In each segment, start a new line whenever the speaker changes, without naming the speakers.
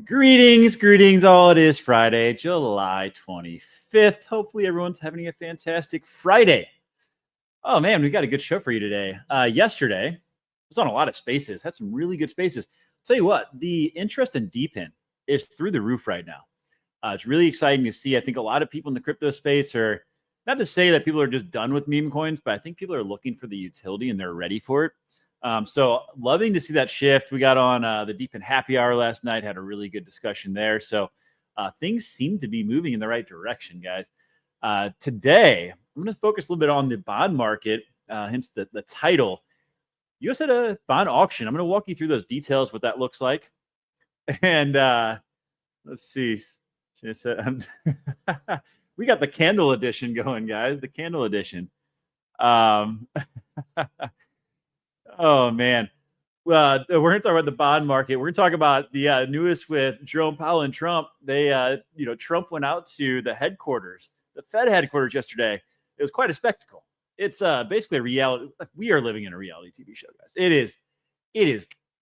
Greetings all. It is Friday, July 25th. Hopefully everyone's having a fantastic Friday. Oh man, we got a good show for you today. Yesterday, I was on a lot of spaces, had some really good spaces. I'll tell you what, the interest in DePIN is through the roof right now. It's really exciting to see. I think a lot of people in the crypto space are, not to say that people are just done with meme coins, but I think people are looking for the utility and they're ready for it. So loving to see that shift. We got on the DePIN happy hour last night, had a really good discussion there. So things seem to be moving in the right direction, guys. Today, I'm going to focus a little bit on the bond market, hence the title. US had a bond auction. I'm going to walk you through those details, what that looks like. And let's see. We got the candle edition going, guys. The candle edition. Oh man, well, we're going to talk about the bond market. We're going to talk about the newest with Jerome Powell and Trump. They, Trump went out to the headquarters, the Fed headquarters yesterday. It was quite a spectacle. It's basically a reality. We are living in a reality TV show, guys. It is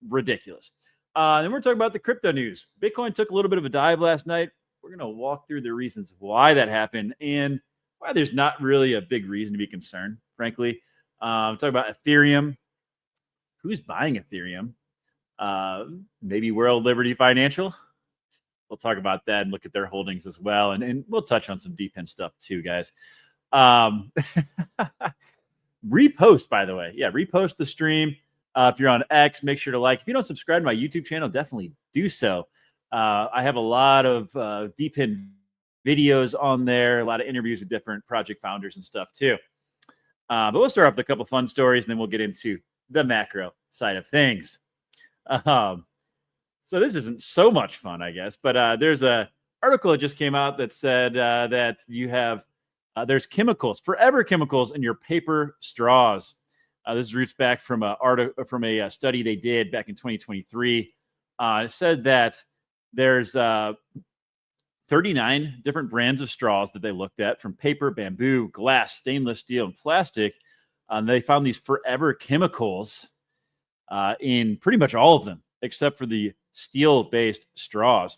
ridiculous. Then we're talking about the crypto news. Bitcoin took a little bit of a dive last night. We're going to walk through the reasons why that happened and why there's not really a big reason to be concerned, frankly. Talking about Ethereum. Who's buying Ethereum? Maybe World Liberty Financial. We'll talk about that and look at their holdings as well. And we'll touch on some DePIN stuff too, guys. Repost, by the way. Yeah, repost the stream. If you're on X, make sure to like. If you don't subscribe to my YouTube channel, definitely do so. I have a lot of DePIN videos on there, a lot of interviews with different project founders and stuff too. But we'll start off with a couple fun stories, and then we'll get into the macro side of things. So this isn't so much fun, I guess, but there's a article that just came out that said that you have there's chemicals, forever chemicals in your paper straws. This roots back from a study they did back in 2023. It said that there's 39 different brands of straws that they looked at, from paper, bamboo, glass, stainless steel, and plastic. They found these forever chemicals in pretty much all of them, except for the steel-based straws.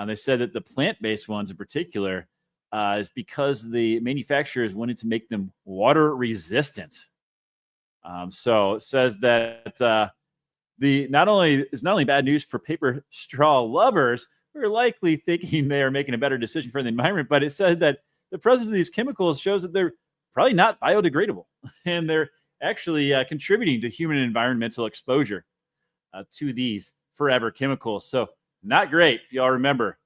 They said that the plant-based ones in particular is because the manufacturers wanted to make them water-resistant. So it says that it's not only bad news for paper straw lovers who are likely thinking they are making a better decision for the environment, but it said that the presence of these chemicals shows that they're probably not biodegradable, and they're actually contributing to human and environmental exposure to these forever chemicals. So not great. If y'all remember,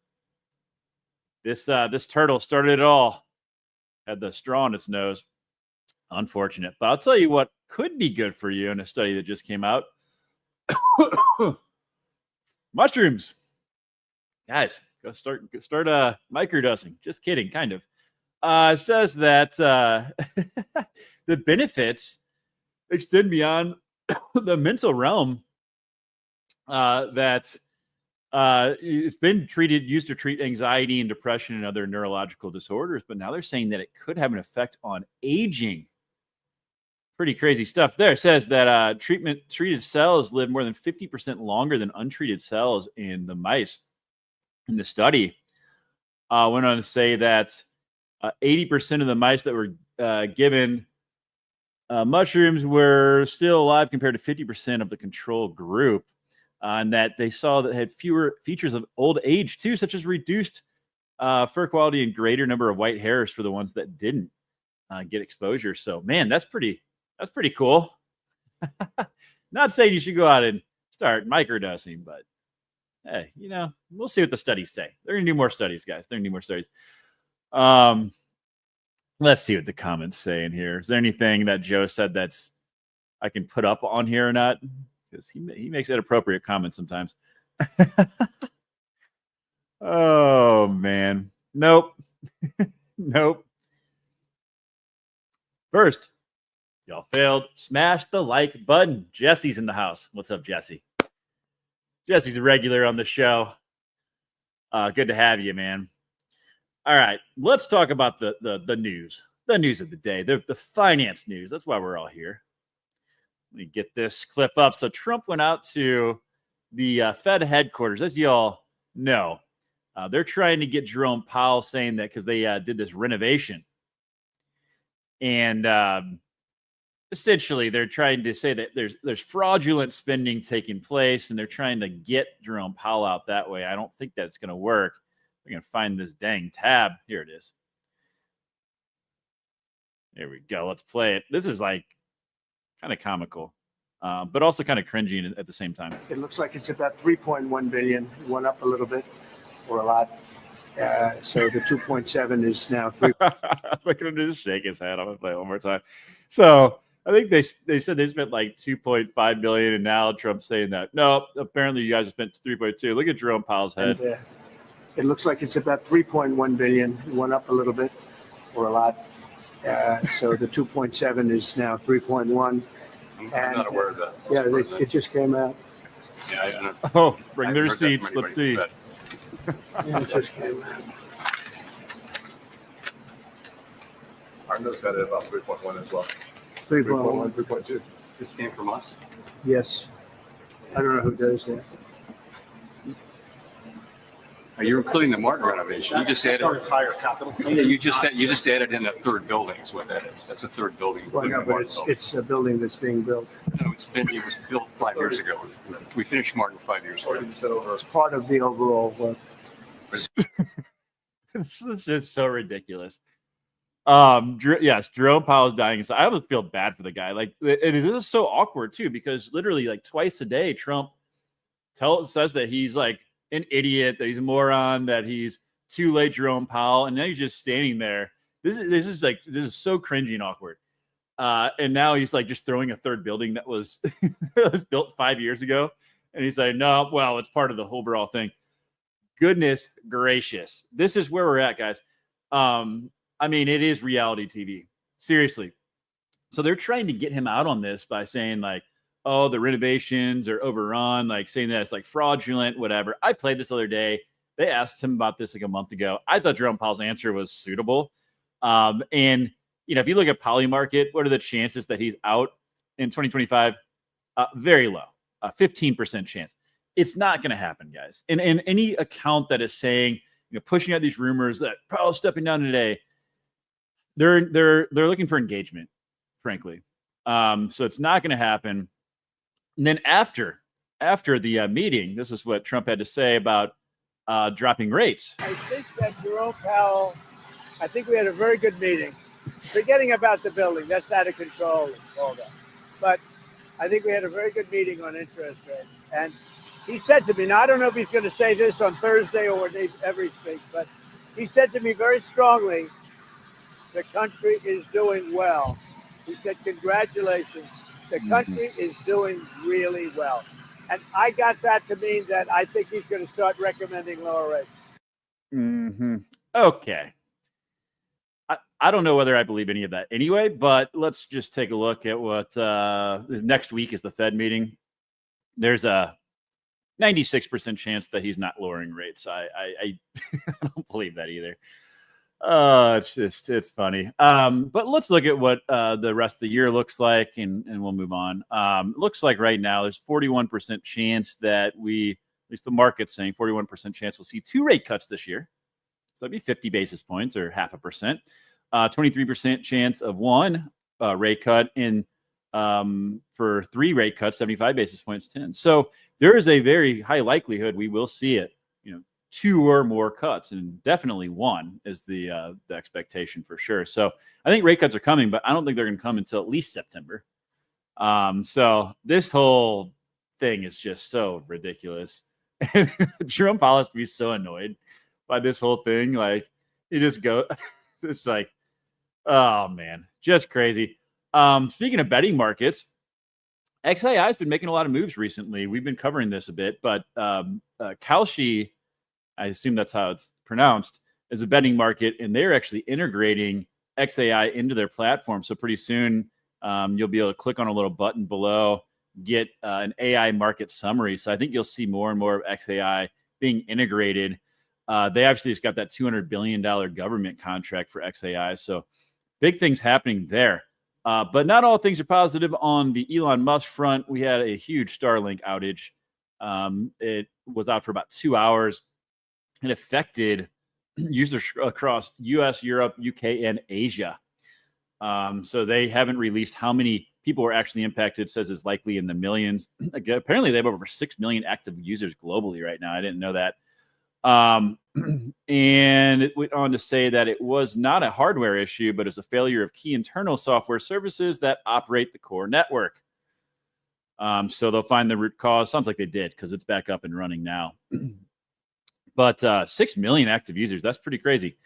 this turtle started it all, had the straw in its nose. Unfortunate. But I'll tell you what could be good for you in a study that just came out. Mushrooms. Guys, go start microdosing. Just kidding, kind of. It says that the benefits extend beyond the mental realm. That it's been used to treat anxiety and depression and other neurological disorders, but now they're saying that it could have an effect on aging. Pretty crazy stuff there. It says that treated cells live more than 50% longer than untreated cells in the mice. In the study, went on to say that 80% of the mice that were given mushrooms were still alive compared to 50% of the control group, and that they saw that had fewer features of old age too, such as reduced fur quality and greater number of white hairs for the ones that didn't get exposure. So, man, that's pretty cool. Not saying you should go out and start microdosing, but hey, we'll see what the studies say. They're going to do more studies, guys. They're going to do more studies. Let's see what the comments say in here. Is there anything that Joe said that's I can put up on here or not? Because he makes inappropriate comments sometimes. Oh, man. Nope. Nope. First, y'all failed. Smash the like button. Jesse's in the house. What's up, Jesse? Jesse's a regular on the show. Good to have you, man. All right, let's talk about the news. The news of the day, the finance news. That's why we're all here. Let me get this clip up. So Trump went out to the Fed headquarters. As y'all No. They're trying to get Jerome Powell saying that because they did this renovation. And essentially, they're trying to say that there's fraudulent spending taking place, and they're trying to get Jerome Powell out that way. I don't think that's going to work. We're going to find this dang tab. Here it is. There we go. Let's play it. This is like kind of comical, but also kind of cringy at the same time.
It looks like it's about 3.1 billion. It went up a little bit or a lot. So the 2.7 is now 3.
Look at him just shake his head. I'm going to play it one more time. So I think they said they spent like 2.5 billion, and now Trump's saying that no, apparently you guys spent 3.2. Look at Jerome Powell's head.
And, it looks like it's about 3.1 billion. It went up a little bit or a lot. So the 2.7 is now 3.1.
I'm not aware of that.
Yeah, it just came out.
Yeah,
oh, bring the receipts. Let's see.
Yeah, it just came out.
Our notes had it about 3.1 as well.
3.1.
3.2. This came from us.
Yes. I don't know who does that.
Are you including the Martin renovation? You just added
our entire capital.
Yeah, you just added in a third building. Is what that is. That's a third building.
Well, no, but it's a building that's being built.
No, it was built 5 years ago. We finished Martin 5 years ago.
It's part of the overall work.
This is just so ridiculous. Yes, Jerome Powell's dying. So I almost feel bad for the guy. Like, and it is so awkward too, because literally like twice a day, Trump says that he's like an idiot, that he's a moron, that he's too late, Jerome Powell, and now he's just standing there. This is so cringy and awkward. And now he's like just throwing a third building that was that was built 5 years ago, and he's like, no, well, it's part of the overall thing. Goodness gracious, this is where we're at, guys. I mean, it is reality TV, seriously. So they're trying to get him out on this by saying like, oh, the renovations are overrun, like saying that it's like fraudulent, whatever. I played this other day. They asked him about this like a month ago. I thought Jerome Powell's answer was suitable. And, you know, if you look at Polymarket, what are the chances that he's out in 2025? Very low, 15% chance. It's not going to happen, guys. And any account that is saying, you know, pushing out these rumors that Powell's stepping down today, they're looking for engagement, frankly. So it's not going to happen. And then after the meeting, this is what Trump had to say about dropping rates.
I think that Jerome Powell, I think we had a very good meeting. Forgetting about the building, that's out of control and all that. But I think we had a very good meeting on interest rates. And he said to me, now I don't know if he's going to say this on Thursday or whenever he speaks, but he said to me very strongly, the country is doing well. He said, congratulations. The country is doing really well. And I got that to mean that I think he's going to start recommending lower rates.
Mm-hmm. Okay. I don't know whether I believe any of that anyway, but let's just take a look at what next week is the Fed meeting. There's a 96% chance that he's not lowering rates. I don't believe that either. It's funny. But let's look at what the rest of the year looks like, and we'll move on. Looks like right now there's 41% chance that at least the market's saying 41% chance we'll see 2 rate cuts this year. So that'd be 50 basis points or 0.5%. 23% chance of 1 rate cut, and for 3 rate cuts, 75 basis points, 10. So there is a very high likelihood we will see it, 2 or more cuts, and definitely 1 is the expectation for sure. So I think rate cuts are coming, but I don't think they're going to come until at least September. So this whole thing is just so ridiculous. Jerome Powell has to be so annoyed by this whole thing. Like, you just go, it's like, oh man, just crazy. Speaking of betting markets, XAI has been making a lot of moves recently. We've been covering this a bit, but Kalshi, I assume that's how it's pronounced, is a betting market, and they're actually integrating XAI into their platform. So pretty soon you'll be able to click on a little button below, get an AI market summary. So I think you'll see more and more of XAI being integrated. They actually just got that $200 billion government contract for XAI. So big things happening there. But not all things are positive on the Elon Musk front. We had a huge Starlink outage. It was out for about 2 hours. it affected users across US, Europe, UK, and Asia. So they haven't released how many people were actually impacted. It says it's likely in the millions. Apparently, they have over 6 million active users globally right now. I didn't know that. And it went on to say that it was not a hardware issue, but it's a failure of key internal software services that operate the core network. So they'll find the root cause. Sounds like they did because it's back up and running now. But 6 million active users, that's pretty crazy.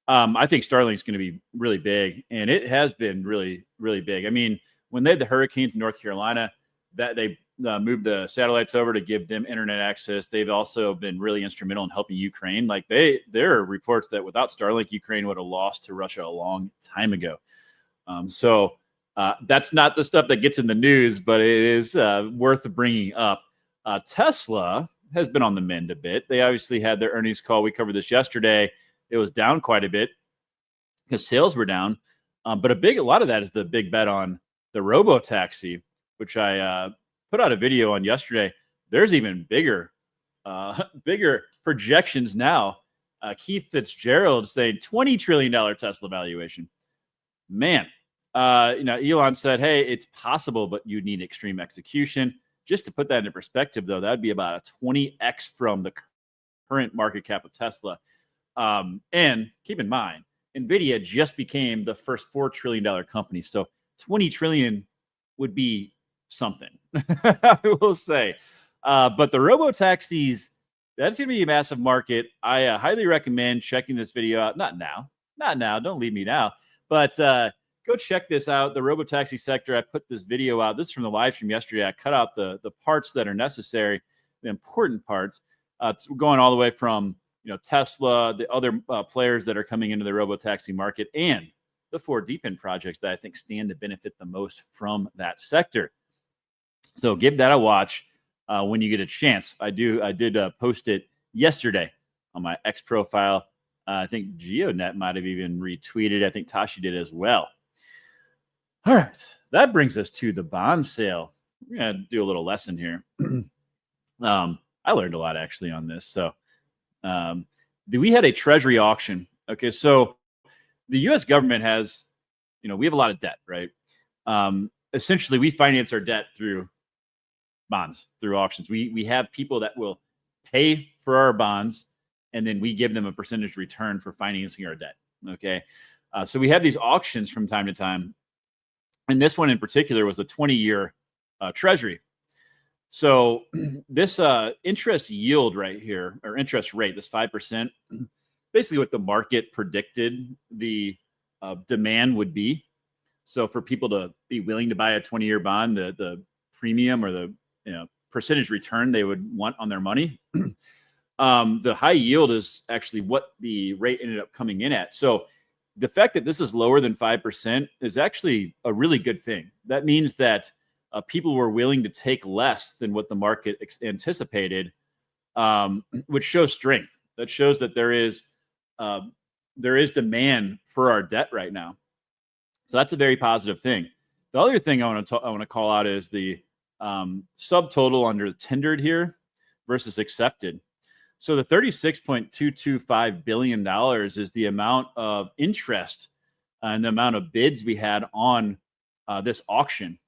I think Starlink's going to be really big, and it has been really, really big. I mean, when they had the hurricanes in North Carolina, that they moved the satellites over to give them internet access. They've also been really instrumental in helping Ukraine. Like there are reports that without Starlink, Ukraine would have lost to Russia a long time ago. So that's not the stuff that gets in the news, but it is worth bringing up. Tesla has been on the mend a bit. They obviously had their earnings call. We covered this yesterday. It was down quite a bit because sales were down. But a lot of that is the big bet on the robo-taxi, which I put out a video on yesterday. There's even bigger projections now. Keith Fitzgerald saying $20 trillion Tesla valuation. Man, Elon said, hey, it's possible, but you need extreme execution. Just to put that into perspective, though, that would be about a 20x from the current market cap of Tesla. And keep in mind, NVIDIA just became the first $4 trillion company. So 20 trillion would be something, I will say. But the robo-taxis, that's going to be a massive market. I highly recommend checking this video out. Not now. Don't leave me now. But go check this out. The robo-taxi sector, I put this video out. This is from the live stream yesterday. I cut out the parts that are necessary, the important parts. It's going all the way from Tesla, the other players that are coming into the robo-taxi market, and the 4 DePIN projects that I think stand to benefit the most from that sector. So give that a watch when you get a chance. I did post it yesterday on my X profile. I think GeoNet might have even retweeted. I think Tashi did as well. All right, that brings us to the bond sale. We're going to do a little lesson here. I learned a lot actually on this. So we had a treasury auction. Okay, so the U.S. government has, we have a lot of debt, right? Essentially, we finance our debt through bonds, through auctions. We have people that will pay for our bonds, and then we give them a percentage return for financing our debt. Okay, so we have these auctions from time to time, and this one in particular was a 20-year treasury. So this interest yield right here, or interest rate, this 5%, basically what the market predicted the demand would be. So for people to be willing to buy a 20-year bond, the premium or the percentage return they would want on their money, the high yield is actually what the rate ended up coming in at. So the fact that this is lower than 5% is actually a really good thing. That means that people were willing to take less than what the market anticipated, which shows strength. That shows that there is demand for our debt right now. So that's a very positive thing. The other thing I want to call out is the subtotal under tendered here versus accepted. So the $36.225 billion is the amount of interest and the amount of bids we had on this auction.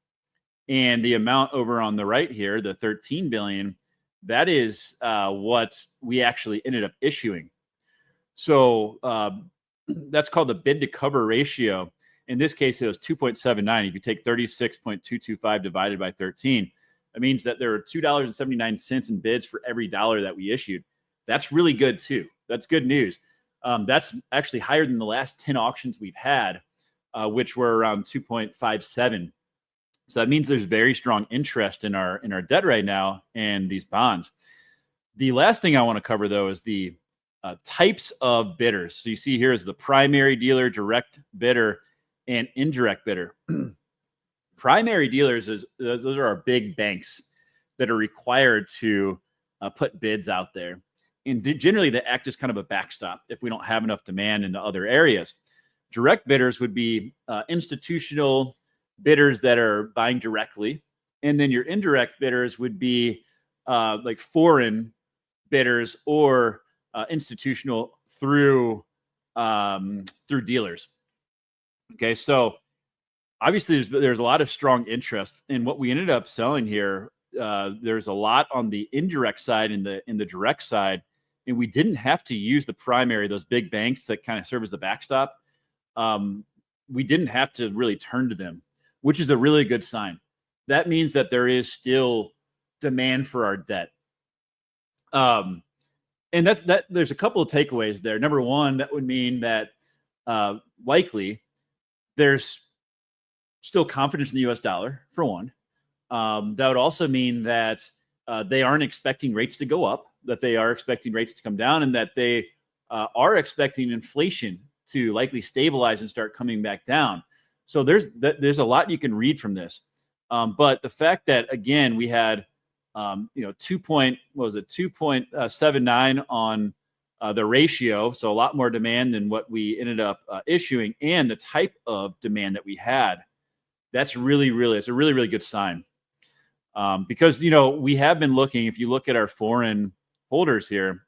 And the amount over on the right here, the 13 billion, that is what we actually ended up issuing. So that's called the bid to cover ratio. In this case, it was 2.79. If you take 36.225 divided by 13, that means that there are $2.79 in bids for every dollar that we issued. That's really good too. That's good news. That's actually higher than the last 10 auctions we've had, which were around 2.57. So that means there's very strong interest in our debt right now and these bonds. The last thing I want to cover, though, is the types of bidders. So you see here is the primary dealer, direct bidder, and indirect bidder. Primary dealers, those are our big banks that are required to put bids out there. And generally, they act as kind of a backstop if we don't have enough demand in the other areas. Direct bidders would be institutional bidders that are buying directly. And then your indirect bidders would be like foreign bidders or institutional through dealers. Okay, so obviously there's a lot of strong interest in what we ended up selling here. There's a lot on the indirect side and in the direct side, and we didn't have to use the primary, those big banks that kind of serve as the backstop. We didn't have to really turn to them, which is a really good sign. That means that there is still demand for our debt. And that there's a couple of takeaways there. Number one, that would mean that likely there's still confidence in the US dollar, for one. That would also mean that they aren't expecting rates to go up, that they are expecting rates to come down, and that they are expecting inflation to likely stabilize and start coming back down. So there's a lot you can read from this. But the fact that, again, we had 2.79 on the ratio, so a lot more demand than what we ended up issuing, and the type of demand that we had, it's a really, really good sign. Because, we have been looking, if you look at our foreign holders here,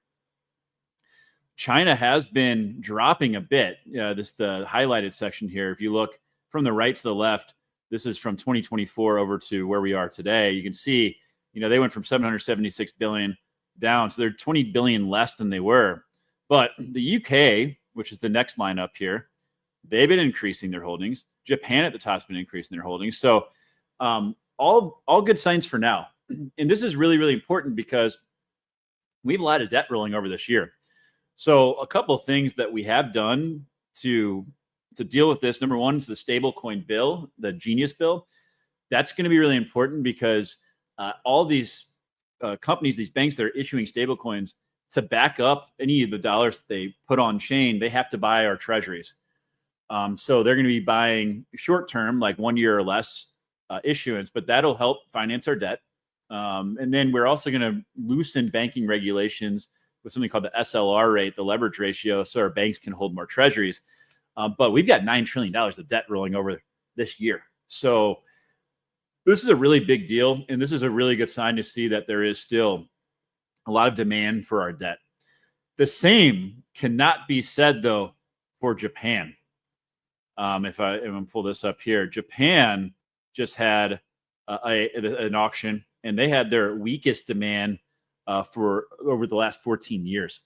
China has been dropping a bit. The highlighted section here, if you look from the right to the left, this is from 2024 over to where we are today. You can see, they went from 776 billion down. So they're 20 billion less than they were. But the UK, which is the next line up here, they've been increasing their holdings. Japan at the top has been increasing their holdings. So all good signs for now. And this is really, really important because we have a lot of debt rolling over this year. So a couple of things that we have done to deal with this. Number one is the stablecoin bill, the Genius bill. That's going to be really important because all these companies, these banks that are issuing stablecoins, to back up any of the dollars that they put on chain, they have to buy our treasuries. So they're going to be buying short-term, like 1 year or less issuance, but that'll help finance our debt. And then we're also going to loosen banking regulations with something called the SLR rate, the leverage ratio, so our banks can hold more treasuries. But we've got $9 trillion of debt rolling over this year. So this is a really big deal. And this is a really good sign to see that there is still a lot of demand for our debt. The same cannot be said, though, for Japan. If I'm going to pull this up here, Japan just had an auction, and they had their weakest demand for over the last 14 years.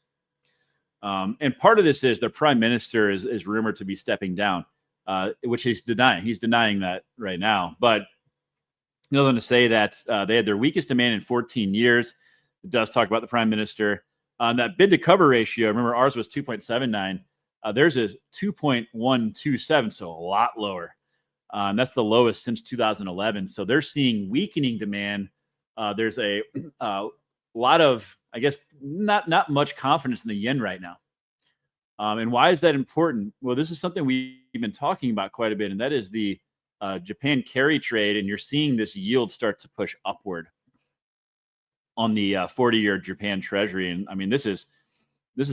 And part of this is their prime minister is rumored to be stepping down, which he's denying. He's denying that right now. But other than to say that they had their weakest demand in 14 years. It does talk about the prime minister. That bid to cover ratio, remember ours was 2.79. Theirs is 2.127, so a lot lower. That's the lowest since 2011. So they're seeing weakening demand. There's a lot of, I guess, not much confidence in the yen right now. And why is that important? Well, this is something we've been talking about quite a bit, and that is the Japan carry trade. And you're seeing this yield start to push upward on the 40-year Japan Treasury. And I mean, this is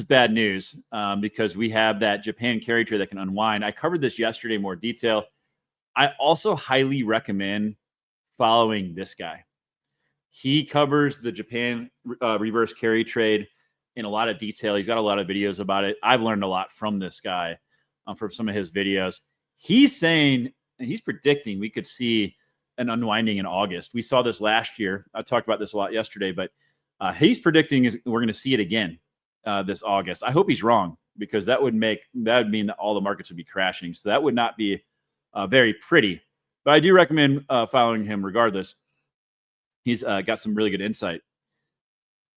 bad news because we have that Japan carry trade that can unwind. I covered this yesterday in more detail. I also highly recommend following this guy. He covers the Japan reverse carry trade in a lot of detail. He's got a lot of videos about it. I've learned a lot from this guy from some of his videos. He's saying, and he's predicting, we could see an unwinding in August. We saw this last year. I talked about this a lot yesterday, but he's predicting we're going to see it again this August. I hope he's wrong because that would mean that all the markets would be crashing. So that would not be very pretty. But I do recommend following him regardless. He's got some really good insight.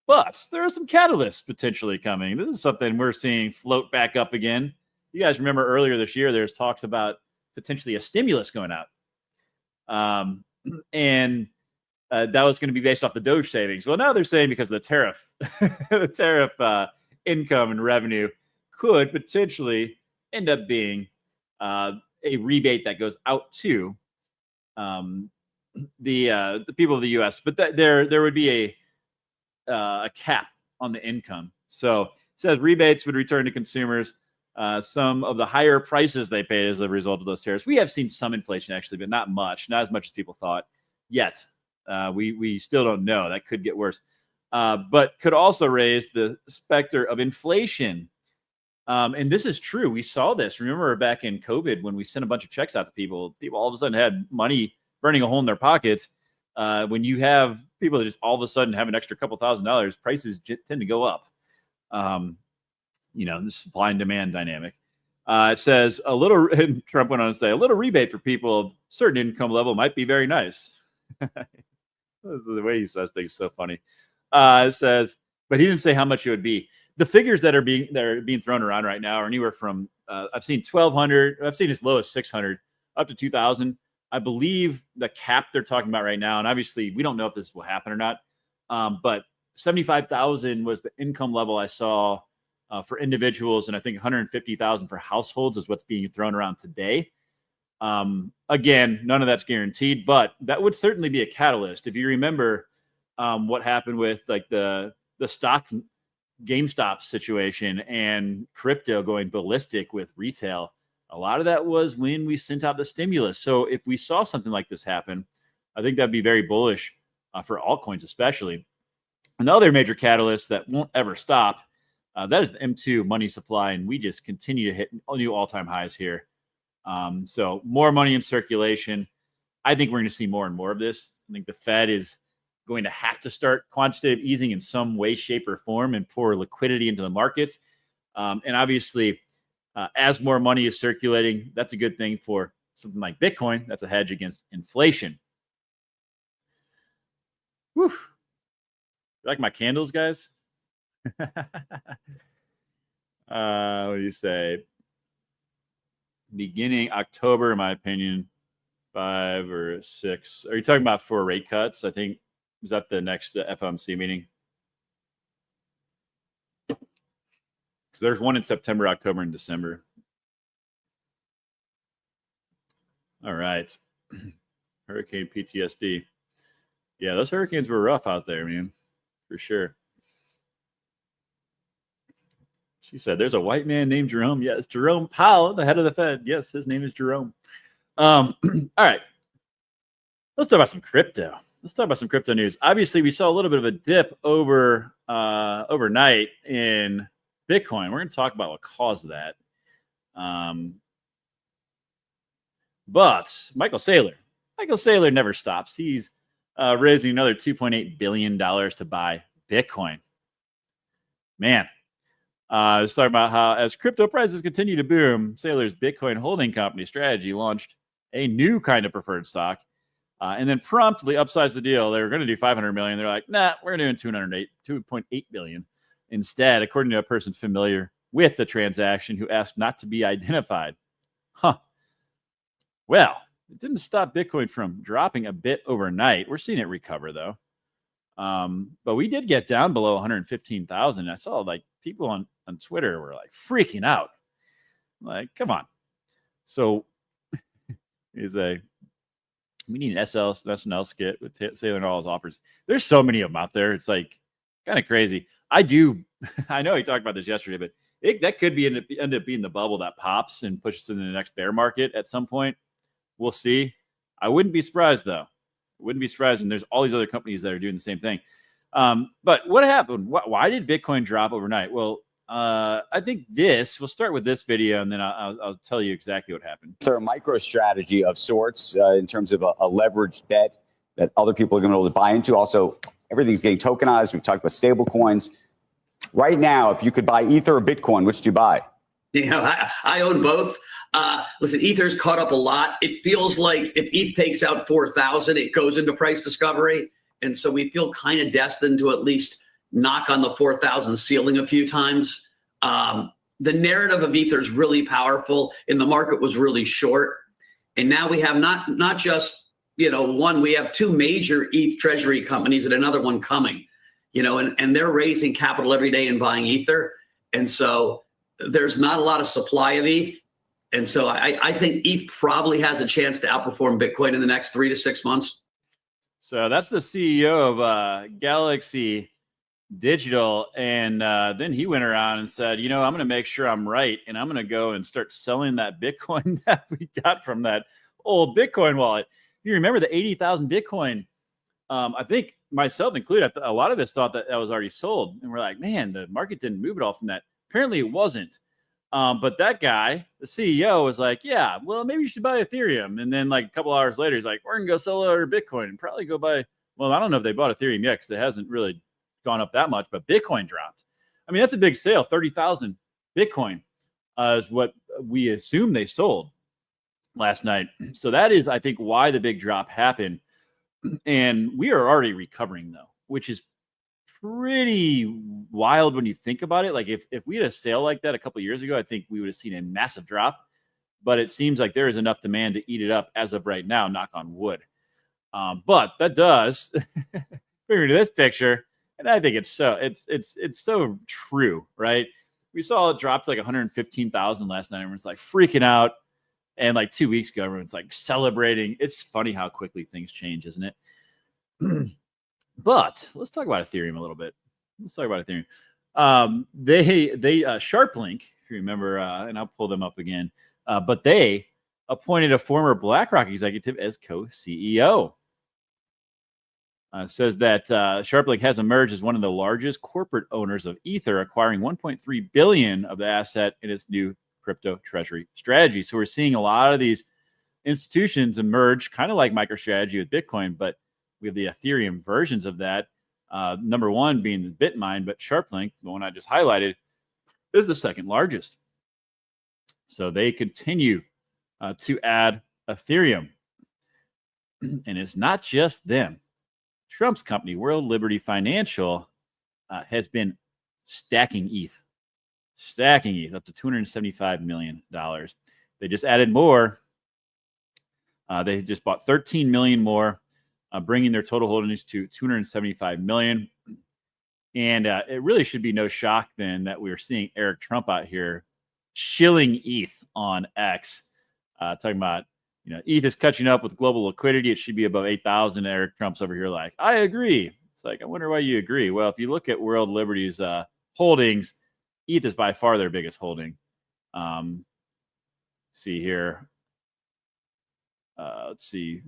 But there are some catalysts potentially coming. This is something we're seeing float back up again. You guys remember earlier this year, there's talks about potentially a stimulus going out. And that was going to be based off the Doge savings. Well, now they're saying because of the tariff, the tariff income and revenue could potentially end up being a rebate that goes out to the people of the U.S. But there would be a cap on the income. So it says rebates would return to consumers some of the higher prices they paid as a result of those tariffs. We have seen some inflation actually, but not much, not as much as people thought yet. We still don't know. That could get worse. but could also raise the specter of inflation. And this is true. We saw this. Remember back in COVID when we sent a bunch of checks out to people, people all of a sudden had money burning a hole in their pockets. When you have people that just all of a sudden have an extra couple $1,000s, prices tend to go up. The supply and demand dynamic. It says a little, and Trump went on to say, a little rebate for people of certain income level might be very nice. The way he says things is so funny. It says, but he didn't say how much it would be. The figures that are being thrown around right now are anywhere from I've seen 1,200, I've seen as low as 600, up to 2,000. I believe the cap they're talking about right now, and obviously we don't know if this will happen or not, but 75,000 was the income level I saw for individuals, and I think 150,000 for households is what's being thrown around today. Again, none of that's guaranteed, but that would certainly be a catalyst. If you remember what happened with like the stock GameStop situation and crypto going ballistic with retail, a lot of that was when we sent out the stimulus. So if we saw something like this happen, I think that'd be very bullish for altcoins, especially. Another major catalyst that won't ever stop, that is the M2 money supply, and we just continue to hit new all-time highs here. So more money in circulation. I think we're going to see more and more of this. I think the Fed is going to have to start quantitative easing in some way, shape, or form and pour liquidity into the markets. And obviously, as more money is circulating, that's a good thing for something like Bitcoin. That's a hedge against inflation. Whew. You like my candles, guys? What do you say? Beginning October, in my opinion, 5 or 6. Are you talking about 4 rate cuts? I think, was that the next FOMC meeting? Because there's one in September, October, and December. All right. Hurricane PTSD. Yeah, those hurricanes were rough out there, man, for sure. She said, there's a white man named Jerome. Yes, Jerome Powell, the head of the Fed. Yes, his name is Jerome. All right. Let's talk about some crypto. Let's talk about some crypto news. Obviously, we saw a little bit of a dip overnight in Bitcoin. We're going to talk about what caused that. But Michael Saylor never stops. He's raising another $2.8 billion to buy Bitcoin. Man, let's talk about how as crypto prices continue to boom, Saylor's Bitcoin holding company strategy launched a new kind of preferred stock. And then promptly upsized the deal. They were going to do 500 million. They're like, nah, we're doing 2.8 billion instead, according to a person familiar with the transaction who asked not to be identified. Well, it didn't stop Bitcoin from dropping a bit overnight. We're seeing it recover though. But we did get down below 115,000. I saw like people on Twitter were like freaking out. Like, come on. So we need an SNL skit with Saylor and all his offers. There's so many of them out there. It's like kind of crazy. I know he talked about this yesterday, but that could end up being the bubble that pops and pushes into the next bear market at some point. We'll see. I wouldn't be surprised though. Wouldn't be surprised. And there's all these other companies that are doing the same thing. But what happened? Why did Bitcoin drop overnight? Well, I think we'll start with this video and then I'll tell you exactly what happened.
They're a micro strategy of sorts in terms of a leveraged bet that other people are going to be able to buy into. Also, everything's getting tokenized. We've talked about stable coins. Right now, if you could buy Ether or Bitcoin, which do you buy?
I own both. Listen, Ether's caught up a lot. It feels like if ETH takes out 4,000, it goes into price discovery. And so we feel kind of destined to at least knock on the 4,000 ceiling a few times. The narrative of Ether is really powerful, and the market was really short. And now we have not just, one, we have 2 major ETH treasury companies and another one coming, and they're raising capital every day and buying Ether. And so there's not a lot of supply of ETH. And so I think ETH probably has a chance to outperform Bitcoin in the next 3 to 6 months.
So that's the CEO of Galaxy Digital. And then he went around and said, I'm going to make sure I'm right. And I'm going to go and start selling that Bitcoin that we got from that old Bitcoin wallet. If you remember the 80,000 Bitcoin I think myself included, a lot of us thought that was already sold. And we're like, man, the market didn't move at all from that. Apparently it wasn't. But that guy, the CEO, was like, yeah, well, maybe you should buy Ethereum. And then like a couple hours later, he's like, we're going to go sell our Bitcoin and probably go buy. Well, I don't know if they bought Ethereum yet because it hasn't really gone up that much, but Bitcoin dropped. I mean, that's a big sale. 30,000 Bitcoin is what we assume they sold last night. So that is, I think, why the big drop happened. And we are already recovering, though, which is pretty wild when you think about it. Like if we had a sale like that a couple of years ago, I think we would have seen a massive drop. But it seems like there is enough demand to eat it up as of right now, knock on wood. But that does figure to this picture, and I think it's so true, right? We saw it drop to like 115,000 last night. Everyone's like freaking out. And like 2 weeks ago, everyone's like celebrating. It's funny how quickly things change, isn't it? But let's talk about Ethereum a little bit. Let's talk about Ethereum. They Starlink, if you remember, and I'll pull them up again. But they appointed a former BlackRock executive as co-CEO. Says that Starlink has emerged as one of the largest corporate owners of Ether, acquiring 1.3 billion of the asset in its new crypto treasury strategy. So we're seeing a lot of these institutions emerge, kind of like MicroStrategy with Bitcoin, but we have the Ethereum versions of that. Number one being the Bitmine, but Starlink, the one I just highlighted, is the second largest. So they continue to add Ethereum. And it's not just them. Trump's company, World Liberty Financial, has been stacking ETH up to $275 million. They just added more. They just bought 13 million more, bringing their total holdings to 275 million. And it really should be no shock then that we're seeing Eric Trump out here shilling ETH on X, talking about, ETH is catching up with global liquidity. It should be above 8,000. Eric Trump's over here like, I agree. It's like, I wonder why you agree. Well, if you look at World Liberty's holdings, ETH is by far their biggest holding. See here. Let's see.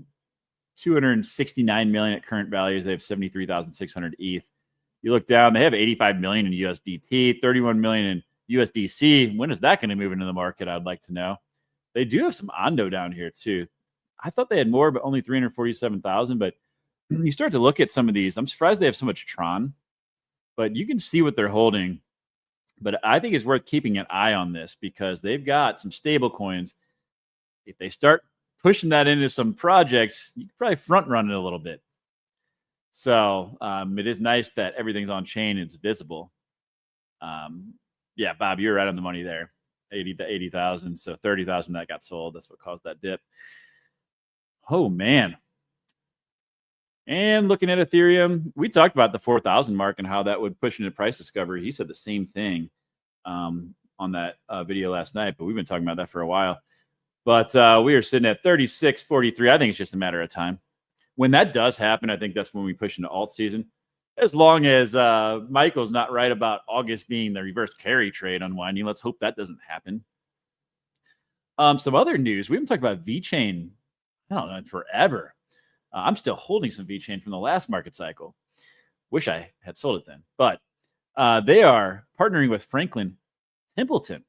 269 million at current values. They have 73,600 ETH. You look down, they have 85 million in USDT, 31 million in USDC. When is that going to move into the market? I'd like to know. They do have some Ondo down here too. I thought they had more, but only 347,000. But you start to look at some of these. I'm surprised they have so much Tron, but you can see what they're holding. But I think it's worth keeping an eye on this because they've got some stable coins. If they start pushing that into some projects, you can probably front run it a little bit. So it is nice that everything's on chain and it's visible. Yeah, Bob, you're right on the money there. 80,000. So 30,000 that got sold. That's what caused that dip. Oh, man. And looking at Ethereum, we talked about the 4,000 mark and how that would push into price discovery. He said the same thing on that video last night, but we've been talking about that for a while. But we are sitting at 36.43. I think it's just a matter of time. When that does happen, I think that's when we push into alt season. As long as Michael's not right about August being the reverse carry trade unwinding, let's hope that doesn't happen. Some other news. We haven't talked about VeChain, I don't know, forever. I'm still holding some VeChain from the last market cycle. Wish I had sold it then. But they are partnering with Franklin Templeton.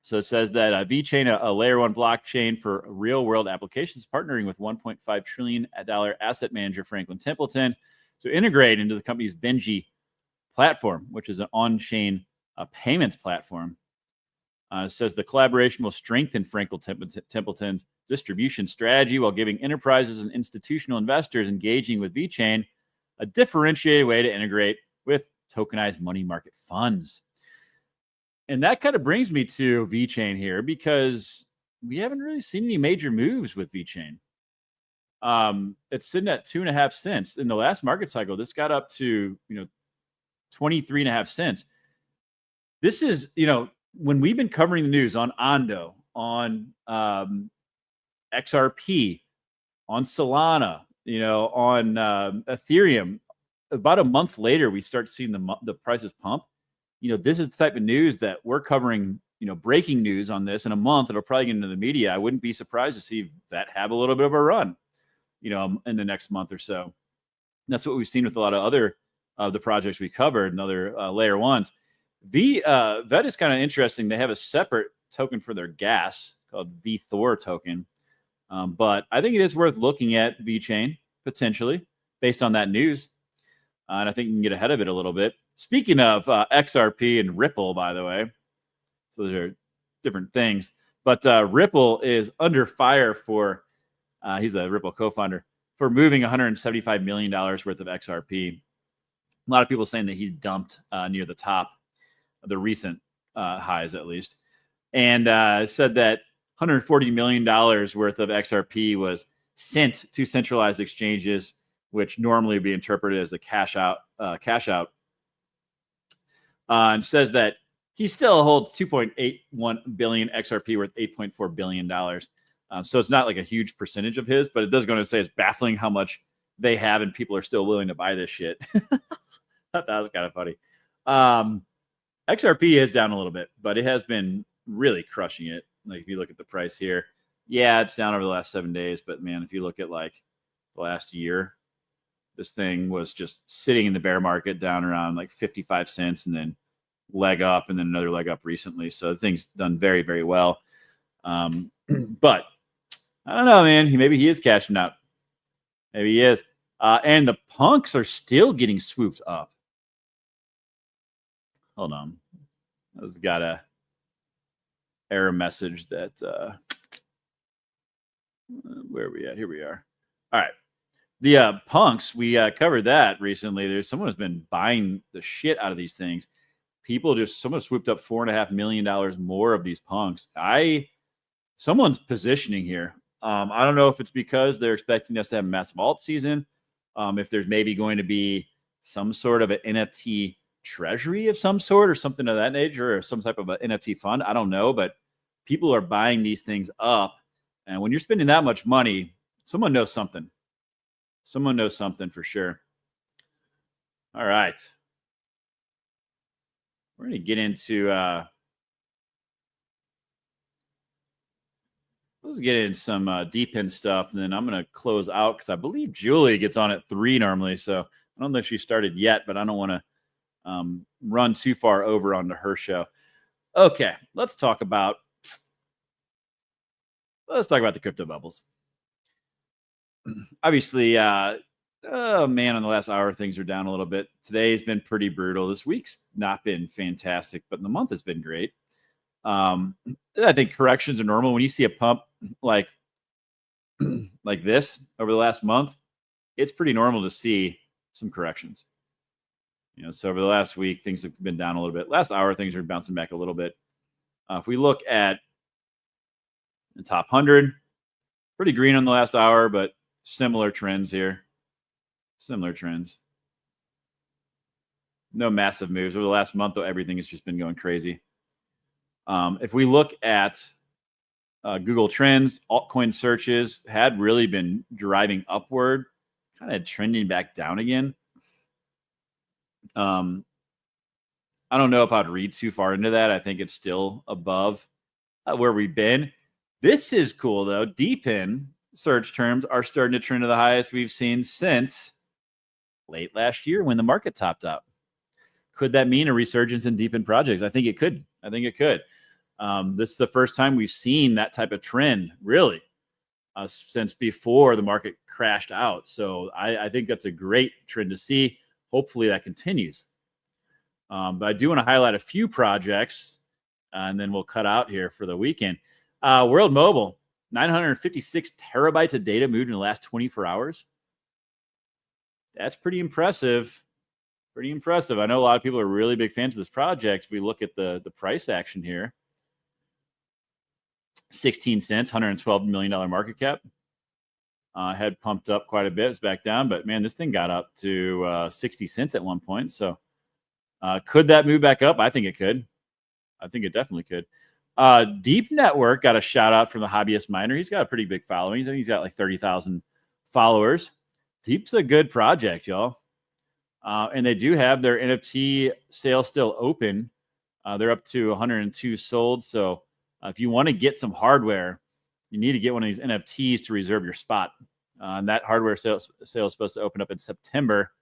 So it says that VeChain, a layer one blockchain for real world applications, partnering with $1.5 trillion asset manager Franklin Templeton to integrate into the company's Benji platform, which is an on-chain payments platform. It says the collaboration will strengthen Franklin Templeton's distribution strategy while giving enterprises and institutional investors engaging with VeChain a differentiated way to integrate with tokenized money market funds. And that kind of brings me to VeChain here because we haven't really seen any major moves with VeChain. It's sitting at 2.5 cents in the last market cycle. This got up to 23.5 cents. This is when we've been covering the news on Ondo, on XRP, on Solana, on Ethereum. About a month later, we start seeing the prices pump. This is the type of news that we're covering. Breaking news on this in a month. It'll probably get into the media. I wouldn't be surprised to see that have a little bit of a run. in the next month or so. And that's what we've seen with a lot of other of the projects we covered and other layer ones. VET is kind of interesting. They have a separate token for their gas called VThor token. But I think it is worth looking at VeChain potentially based on that news. And I think you can get ahead of it a little bit. Speaking of XRP and Ripple, by the way, so those are different things. But Ripple is under fire for, he's a Ripple co-founder, for moving $175 million worth of XRP. A lot of people saying that he's dumped near the top of the recent highs, at least. And said that $140 million worth of XRP was sent to centralized exchanges, which normally would be interpreted as a cash out. And says that he still holds 2.81 billion XRP worth $8.4 billion. So it's not like a huge percentage of his, but it does go to say it's baffling how much they have and people are still willing to buy this shit. That was kind of funny. XRP is down a little bit, but it has been really crushing it. Like if you look at the price here, yeah, it's down over the last 7 days. But man, if you look at like the last year, this thing was just sitting in the bear market down around like 55 cents and then leg up and then another leg up recently. So the thing's done very, very well. But I don't know, man. Maybe he is cashing out. Maybe he is. And the punks are still getting swooped up. Hold on. I've got a error message that where are we at? Here we are. All right. The punks, we covered that recently. There's someone who's been buying the shit out of these things. Someone swooped up $4.5 million more of these punks. Someone's positioning here. I don't know if it's because they're expecting us to have a massive alt season. If there's maybe going to be some sort of an NFT treasury of some sort or something of that nature or some type of an NFT fund. I don't know, but people are buying these things up. And when you're spending that much money, someone knows something. Someone knows something for sure. All right. We're going to get into let's get in some DePIN stuff, and then I'm going to close out because I believe Julie gets on at 3 normally. So I don't know if she started yet, but I don't want to run too far over onto her show. Okay, let's talk about the crypto bubbles. Obviously, on the last hour, things are down a little bit. Today's been pretty brutal. This week's not been fantastic, but the month has been great. I think corrections are normal. When you see a pump like this over the last month, it's pretty normal to see some corrections. So over the last week, things have been down a little bit. Last hour, things are bouncing back a little bit. If we look at the top 100, pretty green on the last hour, but similar trends here. Similar trends. No massive moves. Over the last month, though, everything has just been going crazy. If we look at Google Trends, altcoin searches had really been driving upward, kind of trending back down again. I don't know if I'd read too far into that. I think it's still above where we've been. This is cool, though. DePIN search terms are starting to trend to the highest we've seen since late last year when the market topped out. Could that mean a resurgence in DePIN projects? I think it could. This is the first time we've seen that type of trend, really, since before the market crashed out. So I think that's a great trend to see. Hopefully that continues. But I do want to highlight a few projects, and then we'll cut out here for the weekend. World Mobile, 956 terabytes of data moved in the last 24 hours. That's pretty impressive. Pretty impressive. I know a lot of people are really big fans of this project. If we look at the price action here, 16 cents, $112 million market cap. Had pumped up quite a bit. It's back down, but man, this thing got up to 60 cents at one point. So could that move back up? I think it could. I think it definitely could. Deep Network got a shout out from the hobbyist miner. He's got a pretty big following. I think he's got like 30,000 followers. Deep's a good project, y'all. And they do have their NFT sale still open. They're up to 102 sold. So if you want to get some hardware, you need to get one of these NFTs to reserve your spot. And that hardware sale is supposed to open up in September.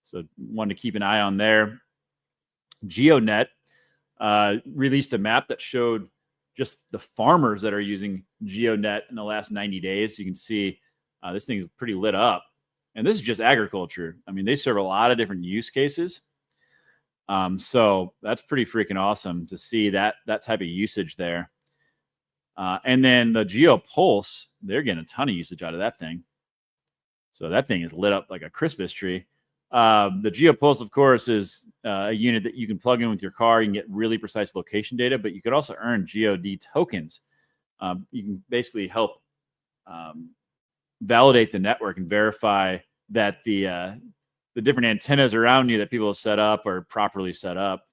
So one to keep an eye on there. GeoNet released a map that showed just the farmers that are using GeoNet in the last 90 days. You can see this thing is pretty lit up. And this is just agriculture. I mean, they serve a lot of different use cases. So that's pretty freaking awesome to see that type of usage there. And then the GeoPulse, they're getting a ton of usage out of that thing. So that thing is lit up like a Christmas tree. The GeoPulse, of course, is a unit that you can plug in with your car. You can get really precise location data, but you could also earn GeoD tokens. You can basically help validate the network and verify that the different antennas around you that people have set up are properly set up.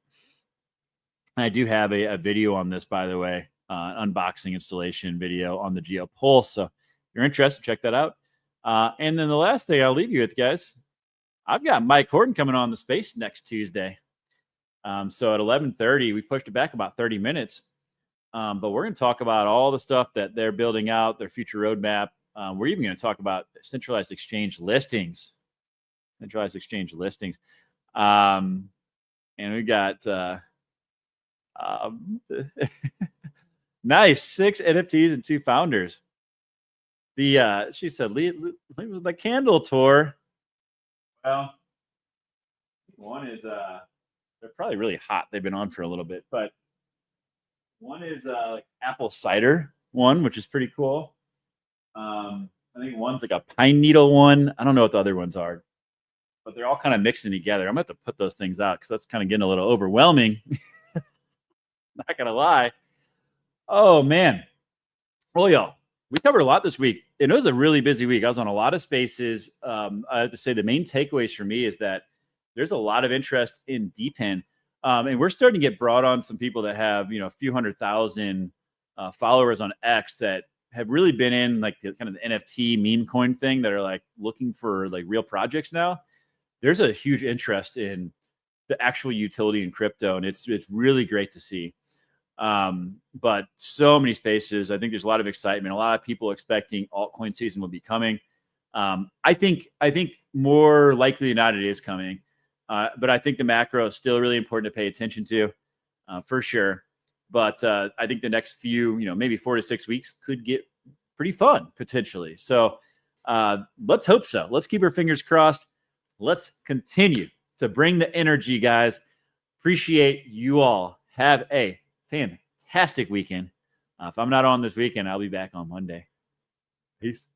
I do have a video on this, by the way, unboxing installation video on the GeoPulse. So if you're interested, check that out. And then the last thing I'll leave you with, guys, I've got Mike Horton coming on the space next Tuesday. So at 11:30, we pushed it back about 30 minutes. But we're going to talk about all the stuff that they're building out, their future roadmap. We're even going to talk about centralized exchange listings. And we got nice 6 NFTs and 2 founders. She said, it was the candle tour. Well, one is they're probably really hot. They've been on for a little bit, but one is like apple cider one, which is pretty cool. I think one's like a pine needle one. I don't know what the other ones are, but they're all kind of mixing together. I'm gonna have to put those things out because that's kind of getting a little overwhelming. Not gonna lie. Oh man. Well, y'all, we covered a lot this week. And it was a really busy week. I was on a lot of spaces. I have to say the main takeaways for me is that there's a lot of interest in DePIN. And we're starting to get brought on some people that have, a few 100,000 followers on X that have really been in like the kind of the NFT meme coin thing that are like looking for like real projects now. There's a huge interest in the actual utility in crypto. And it's really great to see. But so many spaces. I think there's a lot of excitement. A lot of people expecting altcoin season will be coming. I think more likely than not it is coming. But I think the macro is still really important to pay attention to, for sure. But I think the next few, maybe 4 to 6 weeks could get pretty fun potentially. So let's hope so. Let's keep our fingers crossed. Let's continue to bring the energy, guys. Appreciate you all. Have a fantastic weekend. If I'm not on this weekend, I'll be back on Monday. Peace.